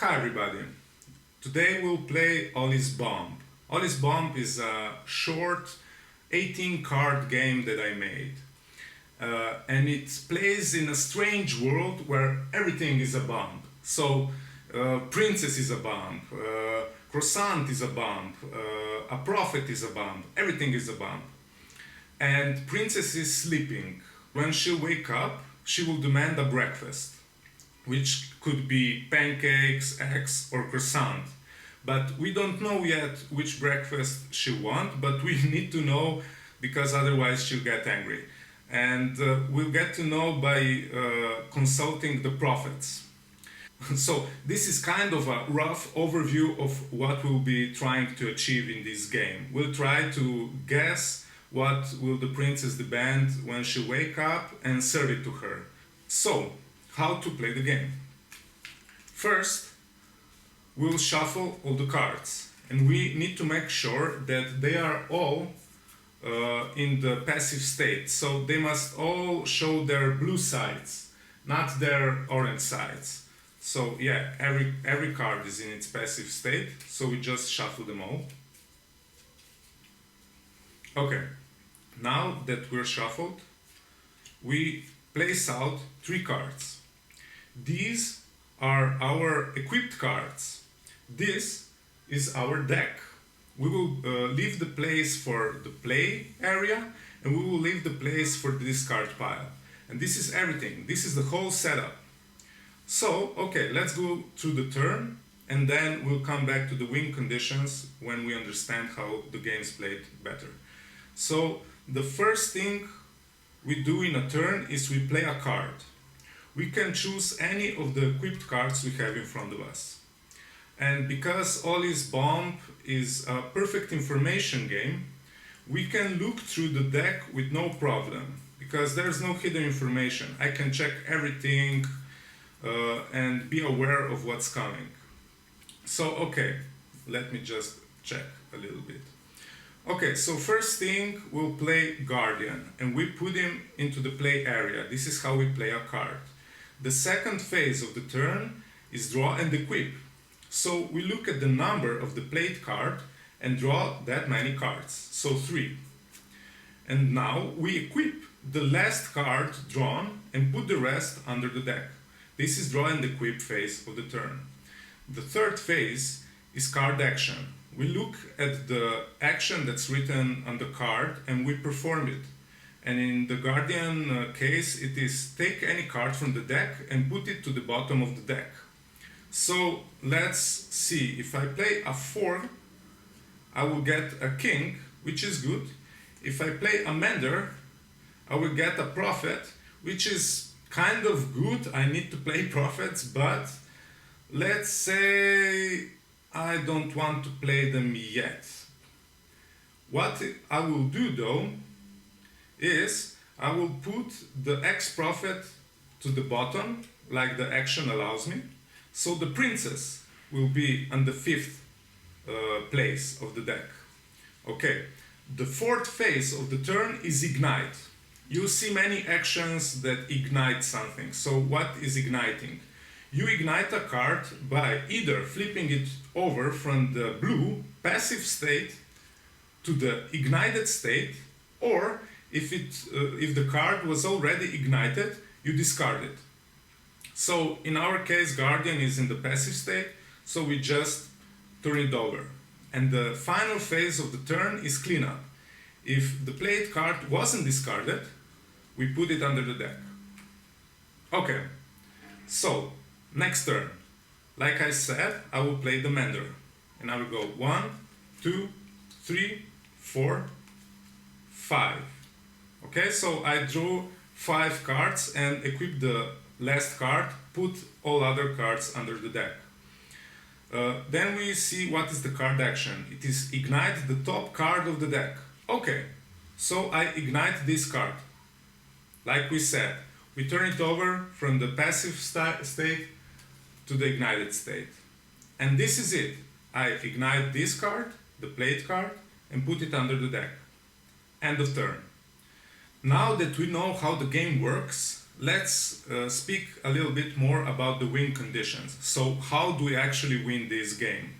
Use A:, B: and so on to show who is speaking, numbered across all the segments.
A: Hi everybody. Today we'll play Olly's Bomb. Olly's Bomb is a short 18 card game that I made. And it plays in a strange world where everything is a bomb. So, princess is a bomb, croissant is a bomb, a prophet is a bomb, everything is a bomb. And princess is sleeping. When she'll wake up, she will demand a breakfast, which could be pancakes, eggs, or croissant. But we don't know yet which breakfast she wants, but we need to know because otherwise she'll get angry. And we'll get to know by consulting the prophets. So this is kind of a rough overview of what we'll be trying to achieve in this game. We'll try to guess what will the princess demand when she wake up and serve it to her. So, how to play the game? First, we'll shuffle all the cards, and we need to make sure that they are all in the passive state. So they must all show their blue sides, not their orange sides. So yeah, every card is in its passive state, so we just shuffle them all. Okay, now that we're shuffled, we place out 3 cards. These are our equipped cards. This is our deck. We will leave the place for the play area, and we will leave the place for the discard pile. And this is everything. This is the whole setup. So, okay, let's go through the turn, and then we'll come back to the win conditions when we understand how the game is played better. So, the first thing we do in a turn is we play a card. We can choose any of the equipped cards we have in front of us. And because Olly's Bomb is a perfect information game, we can look through the deck with no problem, because there's no hidden information. I can check everything and be aware of what's coming. So, okay, let me just check a little bit. Okay, so first thing, we'll play Guardian, and we put him into the play area. This is how we play a card. The second phase of the turn is draw and equip. So we look at the number of the played card and draw that many cards, so 3. And now we equip the last card drawn and put the rest under the deck. This is draw and equip phase of the turn. The third phase is card action. We look at the action that's written on the card and we perform it. And in the Guardian case, it is take any card from the deck and put it to the bottom of the deck. So let's see, if I play a 4, I will get a king, which is good. If I play a mender, I will get a prophet, which is kind of good. I need to play prophets, but let's say I don't want to play them yet. What I will do though is I will put the ex-prophet to the bottom, like the action allows me. So the princess will be on the 5th place of the deck. Okay, the 4th phase of the turn is ignite. You see many actions that ignite something. So what is igniting? You ignite a card by either flipping it over from the blue passive state to the ignited state, or if the card was already ignited, you discard it. So in our case, Guardian is in the passive state, so we just turn it over. And the final phase of the turn is cleanup. If the played card wasn't discarded, we put it under the deck. Okay, so next turn. Like I said, I will play the mender. And I will go 1, 2, 3, 4, 5. Okay, so I drew 5 cards and equip the last card, put all other cards under the deck. Then we see what is the card action. It is ignite the top card of the deck. Okay, so I ignite this card. Like we said, we turn it over from the passive state to the ignited state. And this is it. I ignite this card, the played card, and put it under the deck. End of turn. Now that we know how the game works, let's speak a little bit more about the win conditions. So how do we actually win this game?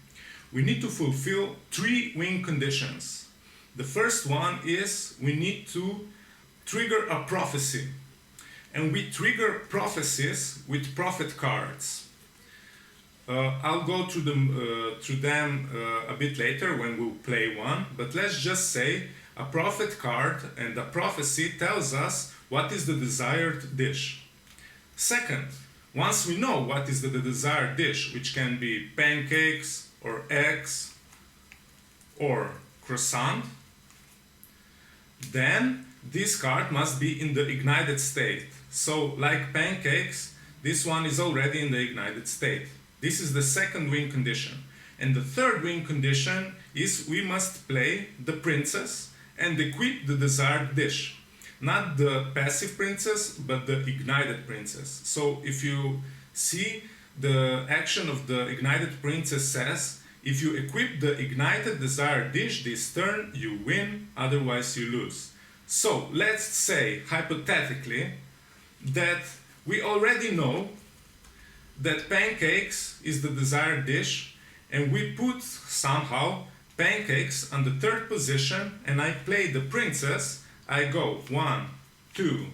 A: We need to fulfill 3 win conditions. The first one is we need to trigger a prophecy. And we trigger prophecies with prophet cards. I'll go through them a bit later when we'll play one, but let's just say a prophet card and a prophecy tells us what is the desired dish. Second, once we know what is the desired dish, which can be pancakes or eggs or croissant, then this card must be in the ignited state. So, like pancakes, this one is already in the ignited state. This is the second win condition. And the third win condition is we must play the princess and equip the desired dish. Not the passive princess, but the ignited princess. So if you see, the action of the ignited princess says, if you equip the ignited desired dish this turn, you win, otherwise you lose. So let's say, hypothetically, that we already know that pancakes is the desired dish, and we put somehow pancakes on the third position, and I play the princess. I go 1, 2,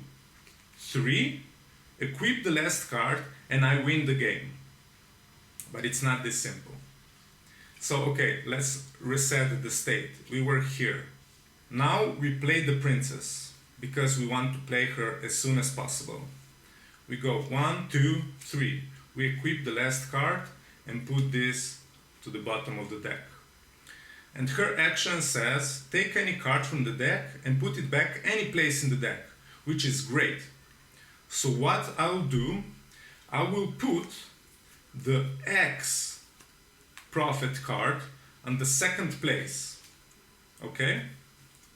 A: 3, equip the last card, and I win the game. But it's not this simple. So okay, let's reset the state. We were here. Now we play the princess because we want to play her as soon as possible. We go 1, 2, 3. We equip the last card and put this to the bottom of the deck. And her action says, take any card from the deck and put it back any place in the deck, which is great. So what I'll do, I will put the X prophet card on the second place. Okay?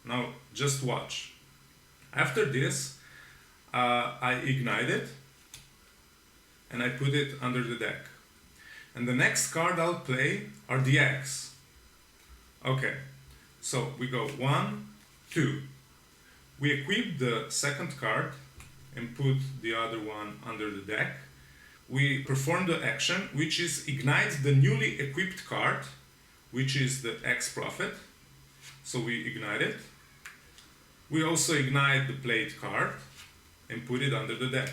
A: Now just watch. After this, I ignite it and I put it under the deck. And the next card I'll play are the X. Okay, so we go 1, 2. We equip the second card and put the other one under the deck. We perform the action, which is ignite the newly equipped card, which is the X prophet. So we ignite it. We also ignite the played card and put it under the deck.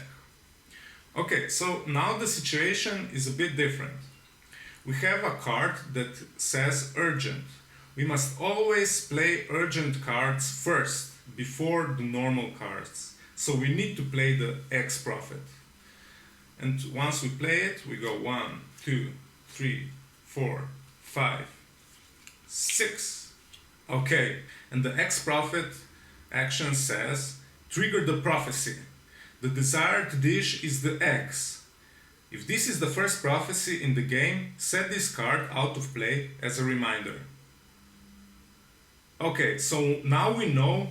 A: Okay, so now the situation is a bit different. We have a card that says urgent. We must always play urgent cards first, before the normal cards. So we need to play the X prophet. And once we play it, we go 1, 2, 3, 4, 5, 6. Okay, and the X prophet action says, trigger the prophecy. The desired dish is the X. If this is the first prophecy in the game, set this card out of play as a reminder. Okay, so now we know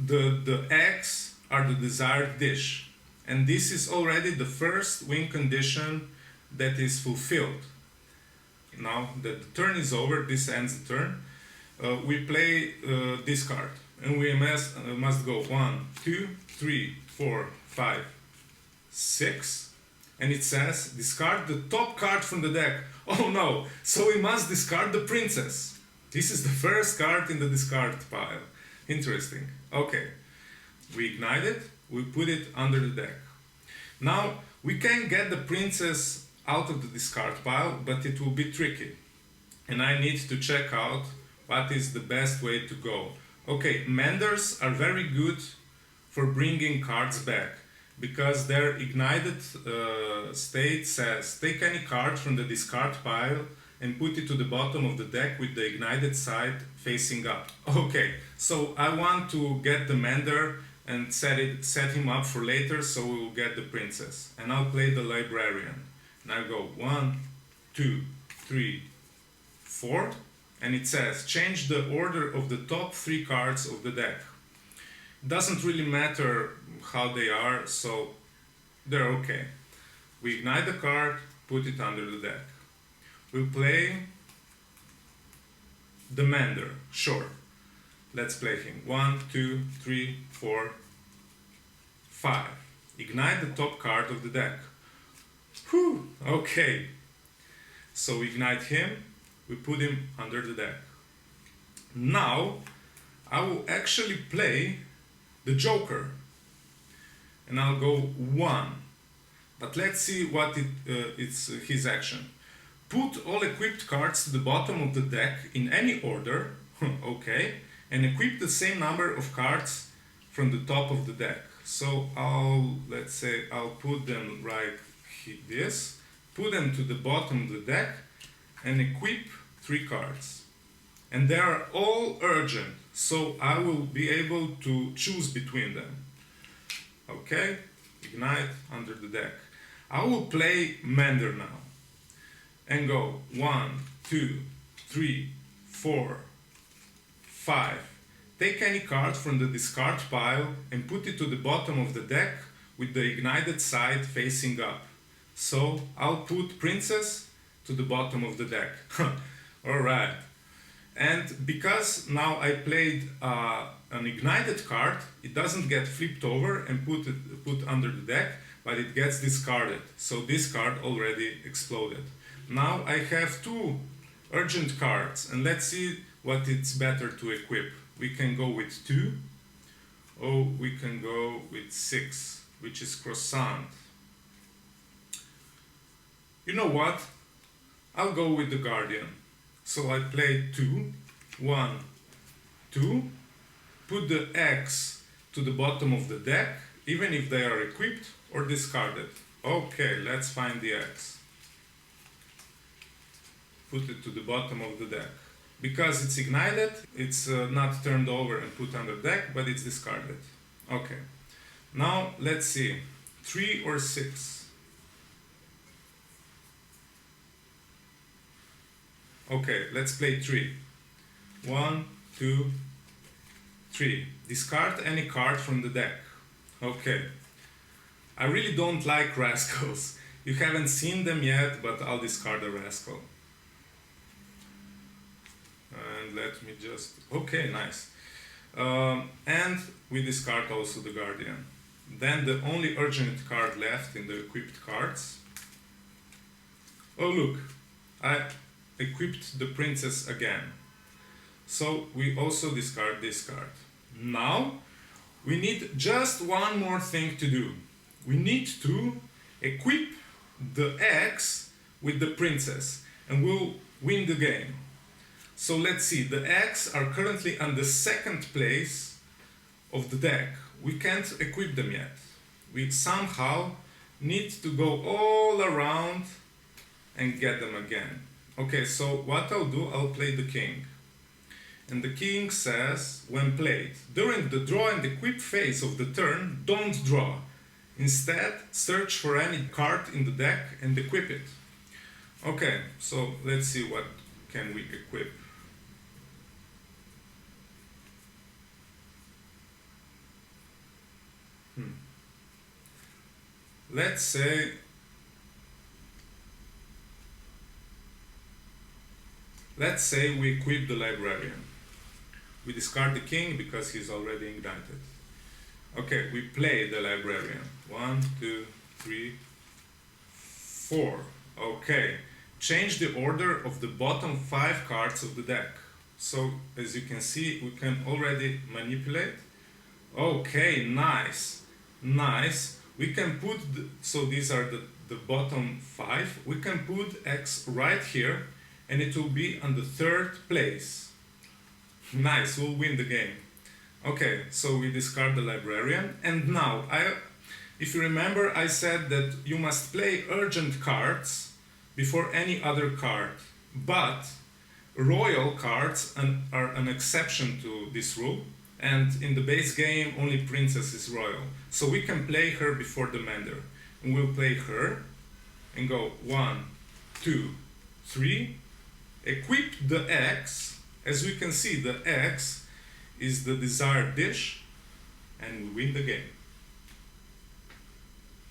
A: the eggs are the desired dish. And this is already the first win condition that is fulfilled. Now that the turn is over, this ends the turn, we play this card. And we must go 1, 2, 3, 4, 5, 6. And it says, discard the top card from the deck. Oh no, so we must discard the princess. This is the first card in the discard pile. Interesting. Okay, we ignite it, we put it under the deck. Now, we can get the princess out of the discard pile, but it will be tricky. And I need to check out what is the best way to go. Okay, menders are very good for bringing cards back, because their ignited state says, take any card from the discard pile and put it to the bottom of the deck with the ignited side facing up. Okay, so I want to get the mender and set him up for later, so we will get the princess. And I'll play the librarian. And I go 1, 2, 3, 4, and it says, change the order of the top 3 cards of the deck. Doesn't really matter how they are, so they're okay. We ignite the card, put it under the deck. We'll play the mender, sure. Let's play him. 1, 2, 3, 4, 5. Ignite the top card of the deck. Whew, okay. So we ignite him, we put him under the deck. Now I will actually play the Joker. And I'll go 1. But let's see what it's his action. Put all equipped cards to the bottom of the deck in any order, okay, and equip the same number of cards from the top of the deck. So let's say I'll put them right this, put them to the bottom of the deck, and equip 3 cards. And they are all urgent, so I will be able to choose between them. Okay, ignite under the deck. I will play Mender now and go 1, 2, 3, 4, 5. Take any card from the discard pile and put it to the bottom of the deck with the ignited side facing up. So I'll put Princess to the bottom of the deck. Alright. And because now I played an ignited card, it doesn't get flipped over and put under the deck, but it gets discarded. So this card already exploded. Now I have 2 urgent cards, and let's see what it's better to equip. We can go with 2, or we can go with 6, which is croissant. You know what? I'll go with the Guardian. So I play 2, 1, 2, put the X to the bottom of the deck, even if they are equipped or discarded. Okay, let's find the X. Put it to the bottom of the deck. Because it's ignited, it's not turned over and put under deck, but it's discarded. Okay. Now, let's see. 3 or 6. Okay, let's play 3. 1, 2, 3. Discard any card from the deck. Okay. I really don't like rascals. You haven't seen them yet, but I'll discard a rascal. And let me just... Okay, nice. And we discard also the Guardian. Then the only urgent card left in the equipped cards. Oh look, I equipped the Princess again. So we also discard this card. Now we need just one more thing to do. We need to equip the X with the Princess and we'll win the game. So let's see, the X are currently on the 2nd place of the deck. We can't equip them yet. We somehow need to go all around and get them again. Okay, so what I'll do, I'll play the King. And the King says, when played, during the draw and equip phase of the turn, don't draw. Instead, search for any card in the deck and equip it. Okay, so let's see what can we equip. Let's say we equip the Librarian. We discard the King because he's already ignited. Okay, we play the Librarian. 1, 2, 3, 4. Okay, change the order of the bottom 5 cards of the deck. So, as you can see, we can already manipulate. Okay, nice, nice. We can put, so these are the bottom 5. We can put X right here, and it will be on the 3rd place. Nice, we'll win the game. Okay, so we discard the Librarian, and now, if you remember, I said that you must play urgent cards before any other card, but royal cards are an exception to this rule, and in the base game only Princess is royal. So we can play her before the Mender, and we'll play her, and go 1, 2, 3, equip the X. As we can see, the X is the desired dish, and we win the game.